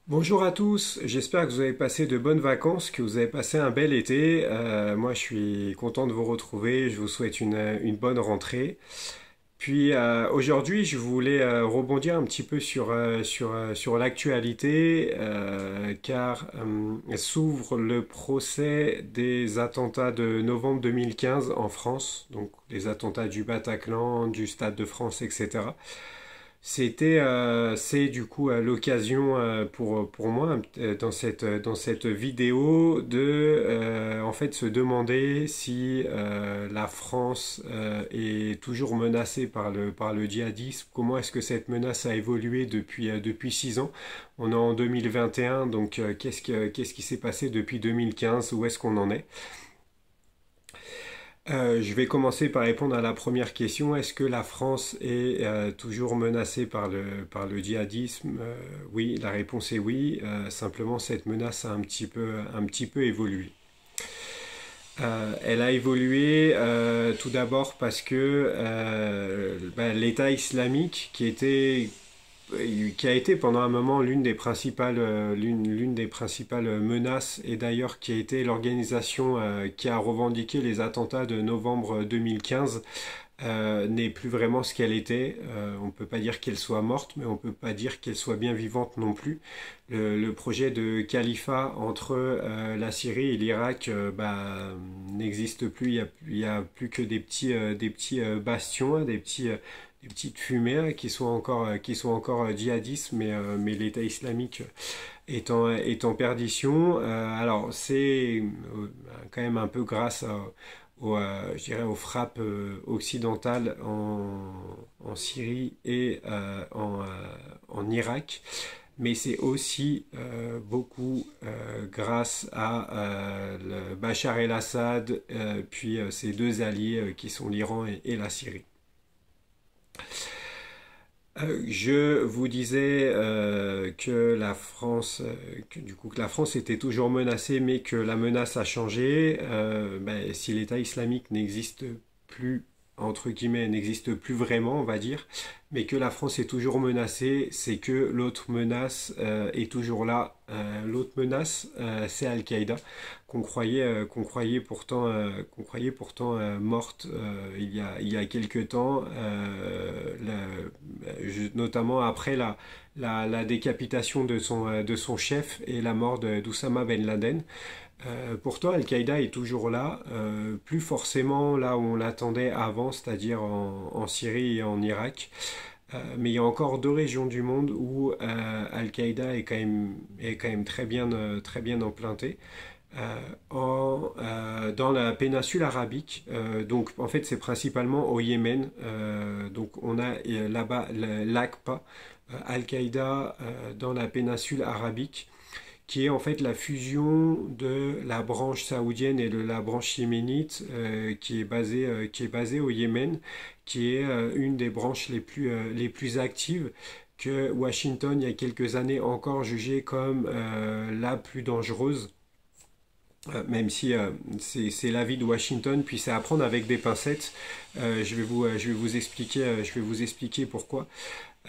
Bonjour à tous, j'espère que vous avez passé de bonnes vacances, que vous avez passé un bel été. Moi, je suis content de vous retrouver, je vous souhaite une bonne rentrée. Puis aujourd'hui, je voulais rebondir un petit peu sur l'actualité, car s'ouvre le procès des attentats de novembre 2015 en France, donc les attentats du Bataclan, du Stade de France, etc. C'est du coup l'occasion pour moi dans cette vidéo de en fait se demander si la France est toujours menacée par le djihadisme. Comment est-ce que cette menace a évolué depuis 6 ans? On est en 2021, donc qu'est-ce qui s'est passé depuis 2015? Où est-ce qu'on en est? Je vais commencer par répondre à la première question. Est-ce que la France est toujours menacée par le djihadisme? Oui, la réponse est oui. Simplement, cette menace a un petit peu évolué. Elle a évolué tout d'abord parce que l'État islamique, qui a été pendant un moment l'une des principales menaces, et d'ailleurs qui a été l'organisation qui a revendiqué les attentats de novembre 2015, n'est plus vraiment ce qu'elle était. On ne peut pas dire qu'elle soit morte, mais on ne peut pas dire qu'elle soit bien vivante non plus. Le projet de califat entre la Syrie et l'Irak n'existe plus. Il y a plus que des petits bastions, des petites fumées qui sont encore djihadistes, mais l'État islamique est en perdition. Alors c'est quand même un peu grâce je dirais aux frappes occidentales en Syrie et en Irak, mais c'est aussi beaucoup grâce à le Bachar el-Assad, puis ses deux alliés qui sont l'Iran et la Syrie. Je vous disais que la France, que la France était toujours menacée, mais que la menace a changé. Si l'État islamique n'existe plus, entre guillemets, n'existe plus vraiment, on va dire, mais que la France est toujours menacée, c'est que l'autre menace est toujours là. L'autre menace, c'est Al-Qaïda, qu'on croyait pourtant morte il y a quelques temps, notamment après la décapitation de son chef et la mort d'Oussama Ben Laden. Pourtant, Al-Qaïda est toujours là, plus forcément là où on l'attendait avant, c'est-à-dire en Syrie et en Irak. Mais il y a encore deux régions du monde où Al-Qaïda est quand même très bien implanté. Dans la péninsule arabique, donc en fait c'est principalement au Yémen. Donc on a là-bas l'AQPA, Al-Qaïda dans la péninsule arabique, qui est en fait la fusion de la branche saoudienne et de la branche yéménite qui est basée au Yémen, qui est une des branches les plus actives que Washington, il y a quelques années, encore jugée comme la plus dangereuse, même si c'est l'avis de Washington, puis c'est à prendre avec des pincettes. Je vais vous expliquer, je vais vous expliquer pourquoi.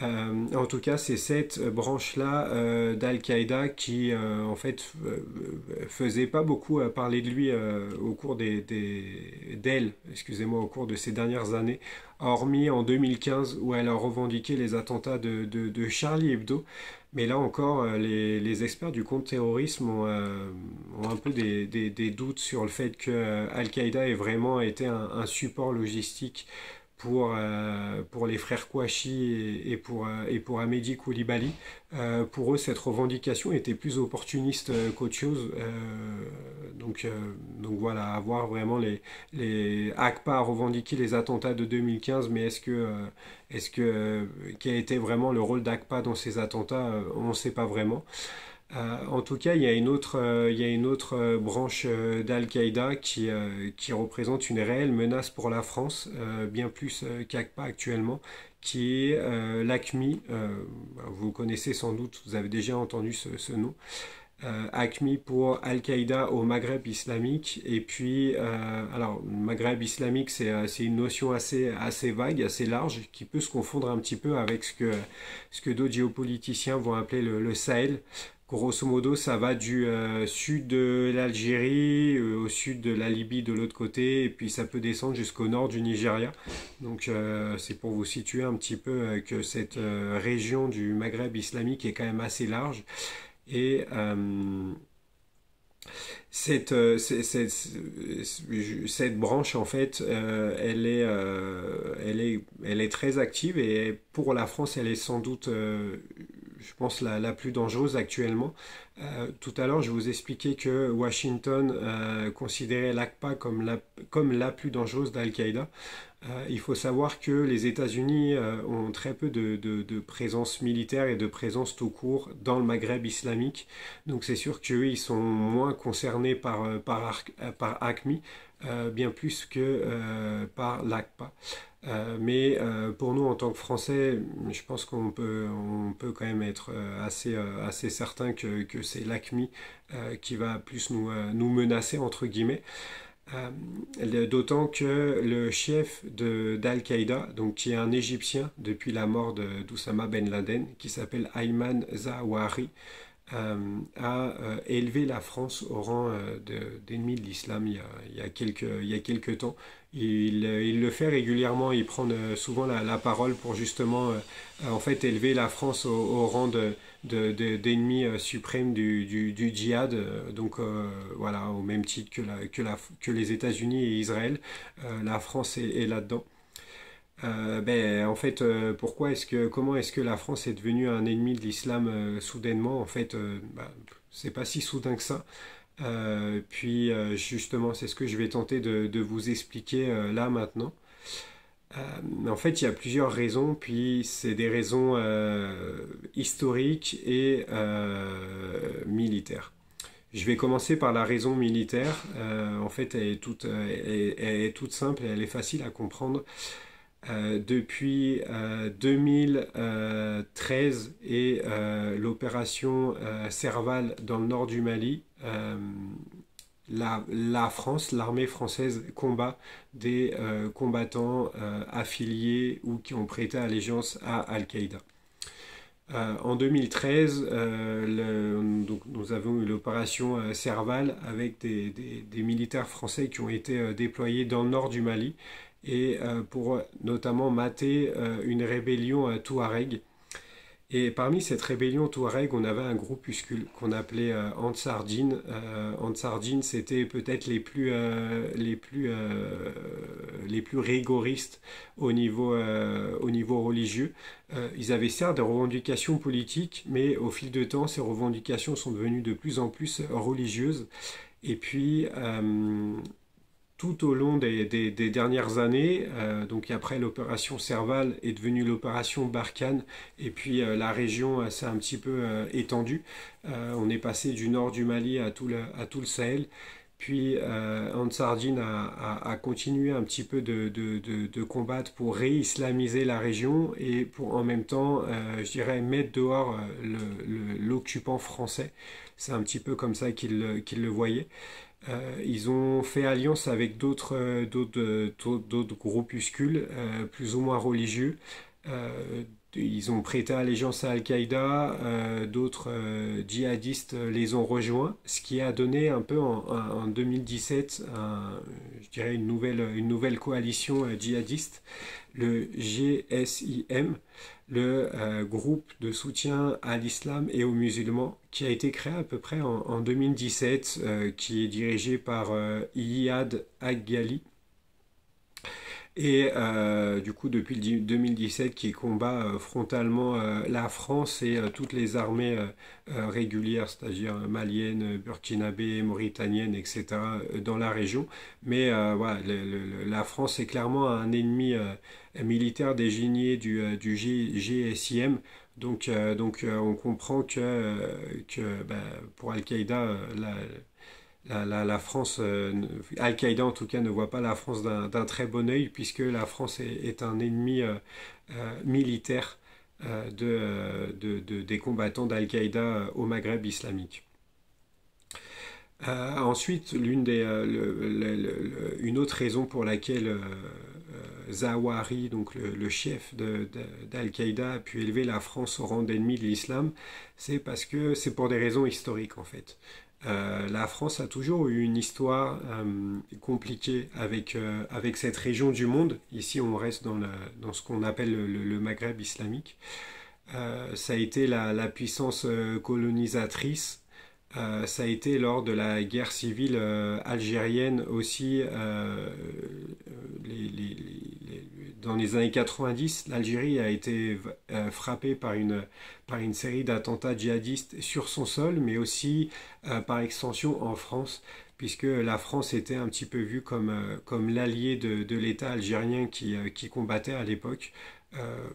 En tout cas, c'est cette branche-là d'Al-Qaïda qui, en fait, faisait pas beaucoup parler de lui au cours d'elle, excusez-moi, au cours de ces dernières années, hormis en 2015 où elle a revendiqué les attentats de Charlie Hebdo. Mais là encore, les experts du contre-terrorisme ont un peu des doutes sur le fait que Al-Qaïda ait vraiment été un support logistique pour les frères Kouachi et pour Amédi Koulibaly. Pour eux, cette revendication était plus opportuniste qu'autre chose. Donc voilà, à voir vraiment les ACPA a revendiqué les attentats de 2015, mais quel était vraiment le rôle d'ACPA dans ces attentats? On ne sait pas vraiment. En tout cas, il y a une autre branche d'Al-Qaïda qui représente une réelle menace pour la France, bien plus qu'AQPA actuellement, qui est l'AQMI. Vous connaissez sans doute, vous avez déjà entendu ce nom. AQMI pour Al-Qaïda au Maghreb islamique. Et puis, alors, Maghreb islamique, c'est une notion assez vague, assez large, qui peut se confondre un petit peu avec ce que d'autres géopoliticiens vont appeler le Sahel, Grosso modo, ça va du sud de l'Algérie, au sud de la Libye de l'autre côté, et puis ça peut descendre jusqu'au nord du Nigeria. Donc c'est pour vous situer un petit peu que cette région du Maghreb islamique est quand même assez large. Et cette, cette branche, en fait, elle est très active et pour la France, elle est sans doute, je pense, la plus dangereuse actuellement. Tout à l'heure, je vous expliquais que Washington considérait l'AQPA comme la plus dangereuse d'Al-Qaïda. Il faut savoir que les États-Unis ont très peu de présence militaire et de présence tout court dans le Maghreb islamique. Donc c'est sûr qu'eux, ils sont moins concernés par AQMI, bien plus que par l'AQPA. Mais pour nous, en tant que Français, je pense on peut quand même être assez certain que c'est l'AQMI qui va plus nous menacer, entre guillemets. D'autant que le chef d'Al-Qaïda, donc qui est un Égyptien depuis la mort d'Oussama Ben Laden, qui s'appelle Ayman Zawahiri, a élevé la France au rang d'ennemi de l'islam il y a quelques temps. Il le fait régulièrement, il prend souvent la parole pour justement en fait élever la France au rang d'ennemi suprême du djihad. Donc voilà, au même titre que les États-Unis et Israël, la France est là-dedans. En fait, comment est-ce que la France est devenue un ennemi de l'islam soudainement? En fait, c'est pas si soudain que ça. Justement, c'est ce que je vais tenter de vous expliquer là maintenant. En fait, il y a plusieurs raisons, puis c'est des raisons historiques et militaires. Je vais commencer par la raison militaire. En fait, elle est toute simple et elle est facile à comprendre. Depuis 2013 et l'opération Serval dans le nord du Mali, la France, l'armée française combat des combattants affiliés ou qui ont prêté allégeance à Al-Qaïda. En 2013, donc nous avons eu l'opération Serval avec des militaires français qui ont été déployés dans le nord du Mali et pour notamment mater une rébellion touareg. Et parmi cette rébellion touareg, on avait un groupuscule qu'on appelait Ansar Dine. Ansar Dine, c'était peut-être les plus rigoristes au niveau religieux. Ils avaient certes des revendications politiques, mais au fil de temps, ces revendications sont devenues de plus en plus religieuses. Et puis, tout au long des dernières années, donc après l'opération Serval est devenue l'opération Barkhane, et puis la région s'est un petit peu étendue. On est passé du nord du Mali à tout le Sahel. Puis Ansar Dine a continué un petit peu de combattre pour réislamiser la région et pour en même temps, je dirais, mettre dehors l'occupant français. C'est un petit peu comme ça qu'ils le voyaient. Ils ont fait alliance avec d'autres groupuscules plus ou moins religieux. Ils ont prêté allégeance à Al-Qaïda, d'autres djihadistes les ont rejoints, ce qui a donné un peu en 2017, je dirais une nouvelle coalition djihadiste, le GSIM, le groupe de soutien à l'islam et aux musulmans, qui a été créé à peu près en 2017, qui est dirigé par Iyad Aghali. Et du coup, depuis 2017, qui combat frontalement la France et toutes les armées régulières, c'est-à-dire maliennes, burkinabées, mauritaniennes, etc., dans la région. Mais voilà, la France est clairement un ennemi militaire désigné du GSIM. Donc on comprend que pour Al-Qaïda, la France, Al-Qaïda en tout cas, ne voit pas la France d'un très bon œil, puisque la France est un ennemi militaire des combattants d'Al-Qaïda au Maghreb islamique. Ensuite, une autre raison pour laquelle Zawahiri, donc le chef d'Al-Qaïda, a pu élever la France au rang d'ennemi de l'islam, c'est parce que c'est pour des raisons historiques en fait. La France a toujours eu une histoire compliquée avec cette région du monde. Ici, on reste dans ce qu'on appelle le Maghreb islamique. Ça a été la puissance colonisatrice. Ça a été lors de la guerre civile algérienne aussi, dans les années 90, l'Algérie a été frappée par une série d'attentats djihadistes sur son sol, mais aussi par extension en France, puisque la France était un petit peu vue comme l'allié de l'État algérien qui combattait à l'époque.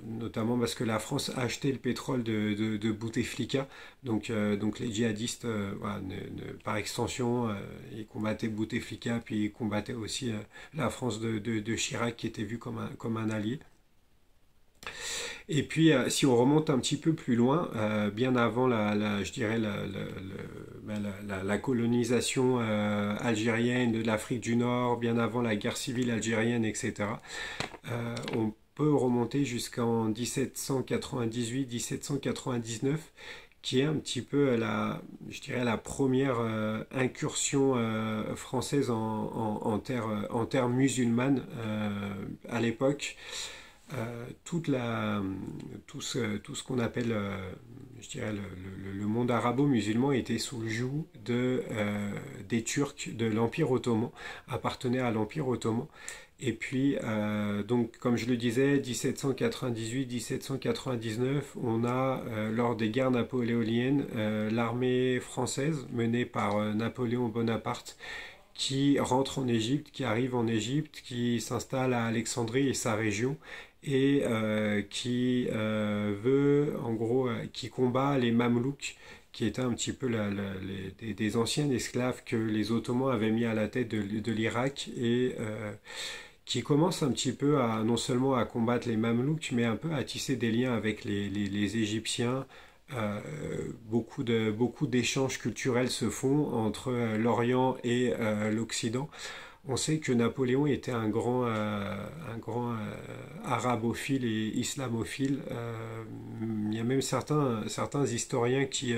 Notamment parce que la France a acheté le pétrole de Bouteflika, donc les djihadistes, voilà, par extension, ils combattaient Bouteflika, puis ils combattaient aussi la France de Chirac, qui était vue comme un allié. Et puis, si on remonte un petit peu plus loin, bien avant je dirais la colonisation algérienne de l'Afrique du Nord, bien avant la guerre civile algérienne, etc., on peut remonter jusqu'en 1798-1799, qui est un petit peu je dirais la première incursion française en terre musulmane à l'époque. Tout ce qu'on appelle, je dirais, le monde arabo-musulman était sous le joug des Turcs de l'Empire ottoman, appartenait à l'Empire ottoman. Et puis, donc, comme je le disais, 1798-1799, on a, lors des guerres napoléoniennes, l'armée française menée par Napoléon Bonaparte, qui rentre en Égypte, qui arrive en Égypte, qui s'installe à Alexandrie et sa région, et qui veut, en gros, qui combat les Mamelouks, qui étaient un petit peu des anciens esclaves que les Ottomans avaient mis à la tête de l'Irak, et qui commence un petit peu non seulement à combattre les Mamelouks, mais un peu à tisser des liens avec les Égyptiens. Beaucoup d'échanges culturels se font entre l'Orient et l'Occident. On sait que Napoléon était un grand arabophile et islamophile. Il y a même certains historiens qui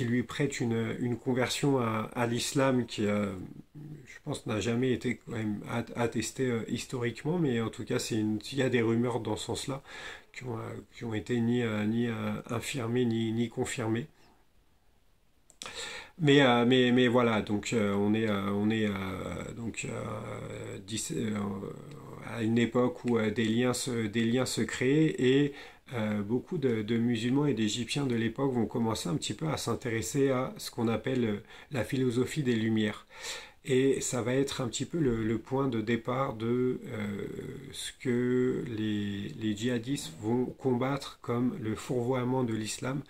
lui prêtent une conversion à l'islam qui, je pense, n'a jamais été quand même attestée historiquement, mais en tout cas, il y a des rumeurs dans ce sens-là qui ont été ni infirmées ni confirmées. Mais voilà, donc on est donc à une époque où des liens se créent, et beaucoup de musulmans et d'Égyptiens de l'époque vont commencer un petit peu à s'intéresser à ce qu'on appelle la philosophie des Lumières. Et ça va être un petit peu le point de départ de ce que les djihadistes vont combattre comme le fourvoiement de l'islam,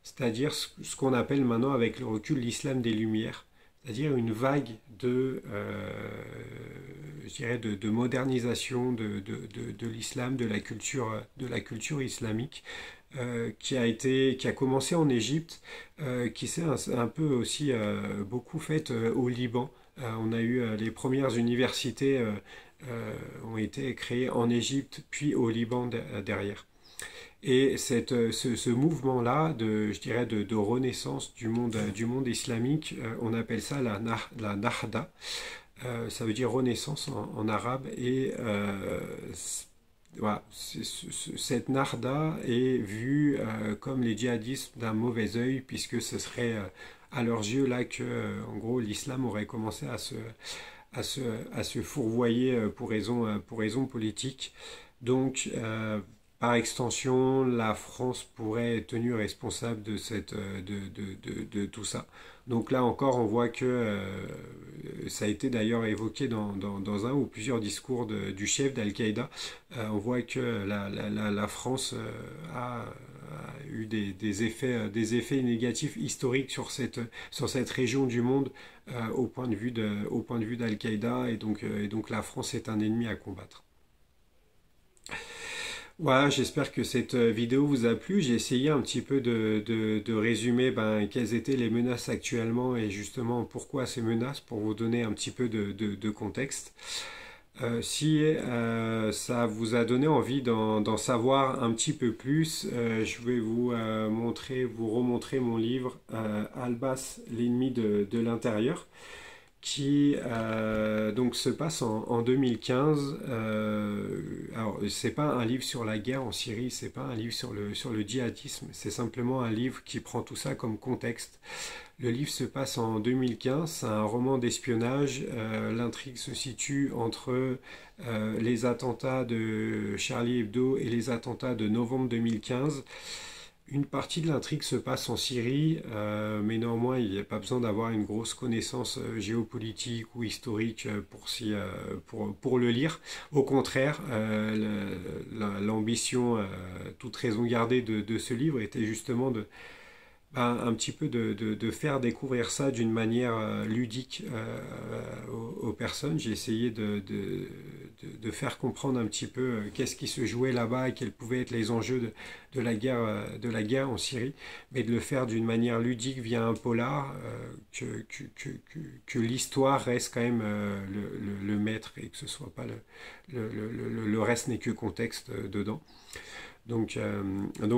c'est-à-dire ce qu'on appelle maintenant avec le recul l'islam des Lumières, c'est-à-dire une vague je dirais de modernisation de l'islam, de la culture islamique, qui a commencé en Égypte, qui s'est un peu aussi beaucoup faite au Liban. On a eu les premières universités ont été créées en Égypte, puis au Liban derrière. Et ce mouvement-là, je dirais, de renaissance du monde islamique, on appelle ça la Nahda. Ça veut dire renaissance en arabe. Et voilà, cette Nahda est vue comme les djihadistes d'un mauvais œil, puisque ce serait à leurs yeux là que, en gros, l'islam aurait commencé à se fourvoyer pour raison politique. Donc, par extension, la France pourrait être tenue responsable de tout ça. Donc là encore, on voit que ça a été d'ailleurs évoqué dans un ou plusieurs discours du chef d'Al-Qaïda. On voit que la France a eu des effets négatifs historiques sur cette région du monde au point de vue d'Al-Qaïda, et donc la France est un ennemi à combattre. Voilà, j'espère que cette vidéo vous a plu. J'ai essayé un petit peu de résumer quelles étaient les menaces actuellement, et justement pourquoi ces menaces, pour vous donner un petit peu de contexte. Si ça vous a donné envie d'en savoir un petit peu plus, je vais vous remontrer mon livre Albas, l'ennemi de l'intérieur, qui donc se passe en 2015. Alors, c'est pas un livre sur la guerre en Syrie, c'est pas un livre sur le djihadisme, c'est simplement un livre qui prend tout ça comme contexte. Le livre se passe en 2015, c'est un roman d'espionnage. L'intrigue se situe entre les attentats de Charlie Hebdo et les attentats de novembre 2015. Une partie de l'intrigue se passe en Syrie, mais néanmoins, il n'y a pas besoin d'avoir une grosse connaissance géopolitique ou historique pour le lire. Au contraire, l'ambition, toute raison gardée de ce livre était justement un petit peu de faire découvrir ça d'une manière ludique aux personnes. J'ai essayé de faire comprendre un petit peu qu'est-ce qui se jouait là-bas et quels pouvaient être les enjeux de la guerre en Syrie, mais de le faire d'une manière ludique via un polar, que l'histoire reste quand même le maître et que ce soit pas le reste n'est que contexte dedans. Donc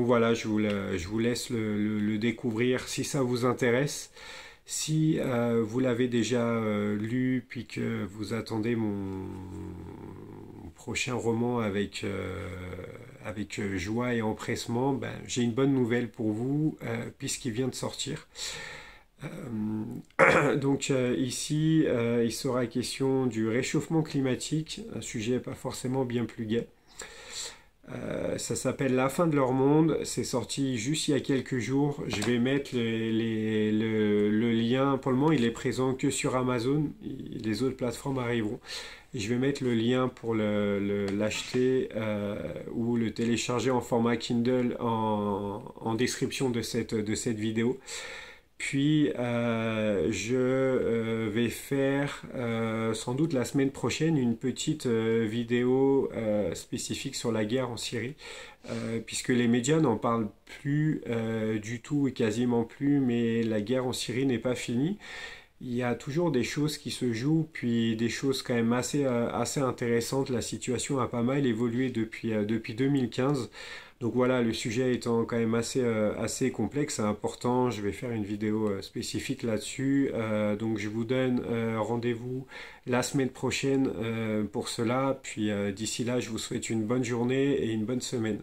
voilà, je vous laisse le découvrir si ça vous intéresse. Si vous l'avez déjà lu, puis que vous attendez mon prochain roman avec joie et empressement, ben, j'ai une bonne nouvelle pour vous, puisqu'il vient de sortir. Ici, il sera question du réchauffement climatique, un sujet pas forcément bien plus gai. Ça s'appelle La fin de leur monde, c'est sorti juste il y a quelques jours. Je vais mettre le lien, pour le moment il est présent que sur Amazon, les autres plateformes arriveront. Et je vais mettre le lien pour l'acheter ou le télécharger en format Kindle en description de cette vidéo. Puis je vais faire sans doute la semaine prochaine une petite vidéo spécifique sur la guerre en Syrie, puisque les médias n'en parlent plus du tout et quasiment plus, mais la guerre en Syrie n'est pas finie. Il y a toujours des choses qui se jouent, puis des choses quand même assez intéressantes. La situation a pas mal évolué depuis 2015. Donc voilà, le sujet étant quand même assez complexe et important, je vais faire une vidéo spécifique là-dessus. Donc je vous donne rendez-vous la semaine prochaine pour cela. Puis d'ici là, je vous souhaite une bonne journée et une bonne semaine.